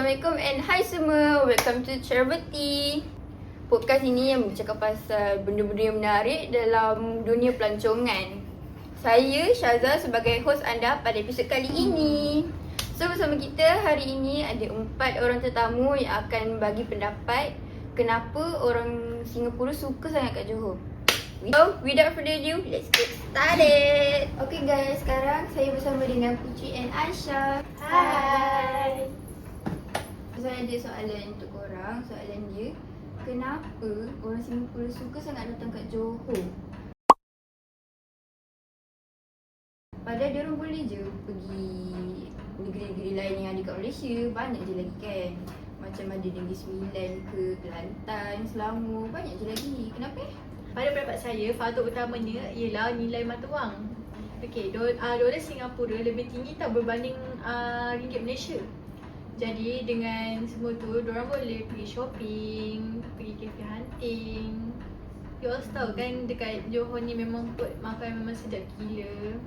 Assalamualaikum and hi semua. Welcome to Charity. Podcast ini yang bercakap pasal benda-benda yang menarik dalam dunia pelancongan. Saya Syaza sebagai host anda pada episod kali ini. So bersama kita hari ini ada 4 orang tetamu yang akan bagi pendapat kenapa orang Singapura suka sangat kat Johor. So without further ado, let's get started. Okay guys, sekarang saya bersama dengan Putri and Aisyah. Hai. Saya ada soalan untuk korang. Soalan dia, kenapa orang Singapura suka sangat datang kat Johor? Padahal dia orang boleh je pergi negeri-negeri lain yang ada kat Malaysia. Banyak je lagi kan. Macam ada Negeri Sembilan ke Kelantan, Selangor. Banyak je lagi. Kenapa? Pada pendapat saya, faktor utamanya ialah nilai mata wang. Okey, dolar Singapura lebih tinggi tak berbanding ringgit Malaysia. Jadi dengan semua tu, diorang boleh pergi shopping, pergi cafe hunting. You all tahu kan dekat Johor ni memang food makan memang sedap gila.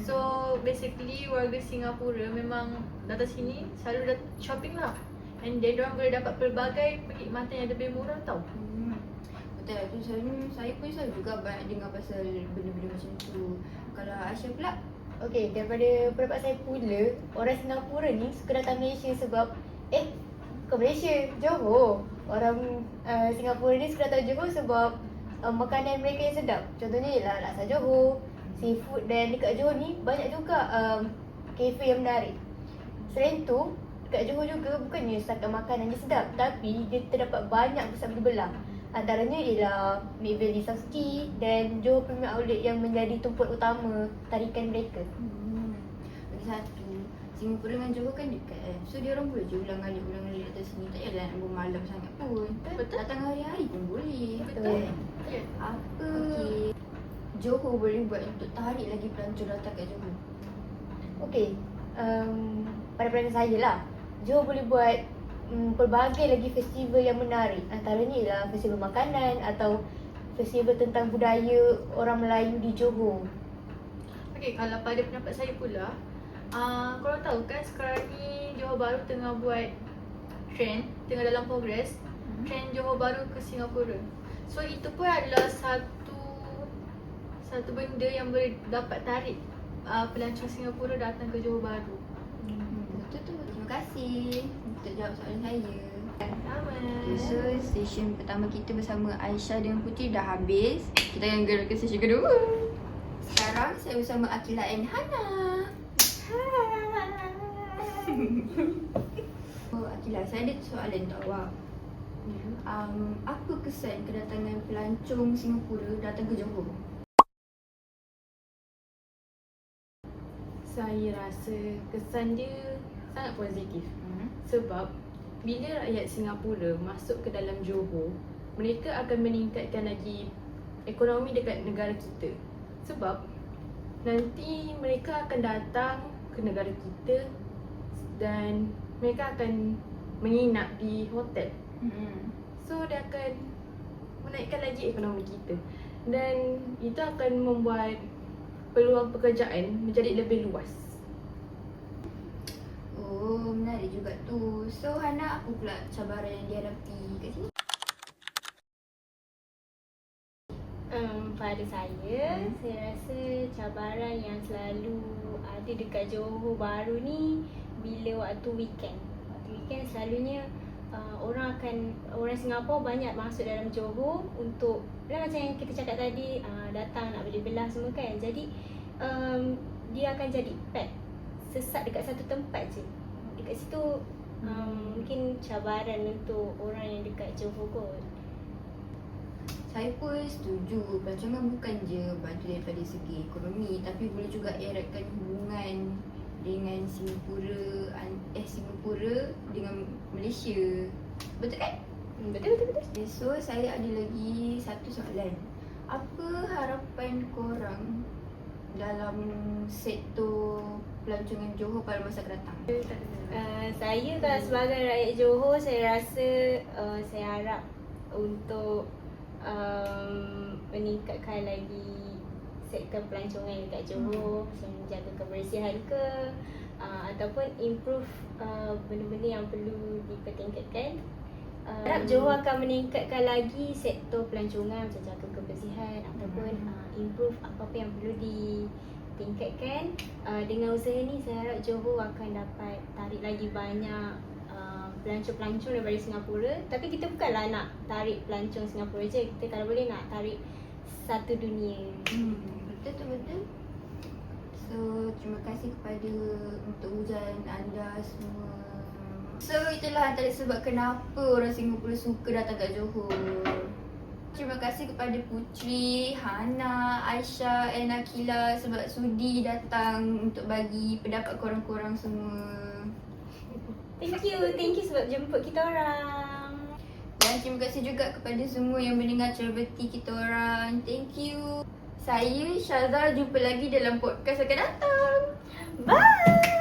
So basically warga Singapura memang datang sini selalu shopping lah. And then diorang boleh dapat pelbagai perkhidmatan yang lebih murah tau. Betul tu, saya pun selalu juga banyak dengar pasal benda-benda macam tu. Kalau Aisyah pula? Okey, daripada pendapat saya pula, orang Singapura ni suka datang Malaysia sebab bukan Malaysia, Johor. Orang Singapura ni suka datang Johor sebab makanan mereka yang sedap. Contohnya ialah laksa Johor, seafood, dan dekat Johor ni banyak juga kafe yang menarik. Selain tu, dekat Johor juga bukannya setakat makanan je sedap, tapi dia terdapat banyak pusat berbelah. Antaranya ialah Mid Valley South City dan Johor Premier Outlet yang menjadi tumpuan utama tarikan mereka. Lagi satu, Singapura dengan Johor kan dekat kan. So dia orang boleh je ulang-alik datang sini. Tak payahlah nak bermalam sangat pun. Betul. Datang hari-hari pun boleh. Betul. Kan? Apa Johor boleh buat untuk tarik lagi pelancong datang kat Johor? Okey, pada pandangan saya lah, Johor boleh buat pelbagai lagi festival yang menarik. Antaranya ialah festival makanan atau festival tentang budaya orang Melayu di Johor. Okay, kalau pada pendapat saya pula, korang tahu kan sekarang ni Johor Bahru tengah buat trend, tengah dalam progress, trend Johor Bahru ke Singapura. So itu pun adalah satu benda yang boleh dapat tarik pelancong Singapura datang ke Johor Bahru. Betul tu. Terima kasih untuk jawab soalan saya. Sama. Okay, so session pertama kita bersama Aisyah dengan Putri dah habis. Kita akan gerak ke session kedua. Sekarang saya bersama Akila and Hana. Oh Akila, saya ada soalan untuk awak. Apa kesan kedatangan pelancong Singapura datang ke Johor? Saya rasa kesan dia sangat positif. Sebab bila rakyat Singapura masuk ke dalam Johor, mereka akan meningkatkan lagi ekonomi dekat negara kita. Sebab nanti mereka akan datang ke negara kita dan mereka akan menginap di hotel. So dia akan menaikkan lagi ekonomi kita. Dan itu akan membuat peluang pekerjaan menjadi lebih luas. Oh, menarik juga tu. So Hana, apa pula cabaran yang dihadapi kat sini? Pada saya rasa cabaran yang selalu ada dekat Johor Bahru ni bila waktu weekend. Waktu weekend selalunya orang Singapura banyak masuk dalam Johor untuk macam yang kita cakap tadi, datang nak beli belah semua kan. Jadi dia akan jadi pack, sesat dekat satu tempat je. Dekat situ mungkin cabaran untuk orang yang dekat Johor kot. Saya pun setuju, pelancongan bukan je bantu daripada segi ekonomi, tapi boleh juga eratkan hubungan dengan Singapura dengan Malaysia. Betul kan? Betul. Okay, so saya ada lagi satu soalan. Apa harapan korang dalam sektor pelancongan Johor pada masa akan datang? Saya kalau sebagai rakyat Johor, saya rasa saya harap untuk meningkatkan lagi sektor pelancongan dekat Johor, macam menjaga kebersihan ke, ataupun improve benda-benda yang perlu dipertingkatkan. Harap Johor akan meningkatkan lagi sektor pelancongan macam jaga kebersihan ataupun improve apa-apa yang perlu ditingkatkan. Dengan usaha ni saya harap Johor akan dapat tarik lagi banyak pelancong-pelancong daripada Singapura. Tapi kita bukanlah nak tarik pelancong Singapura je, kita kalau boleh nak tarik satu dunia. Betul tu betul. So terima kasih kepada untuk hujan anda semua. So itulah antara sebab kenapa orang Singapura suka datang kat Johor. Terima kasih kepada Putri, Hana, Aisyah and Akila sebab sudi datang untuk bagi pendapat korang-korang semua. Thank you sebab jemput kita orang. Dan terima kasih juga kepada semua yang mendengar Travelty kita orang. Thank you. Saya Syazah, jumpa lagi dalam podcast akan datang. Bye.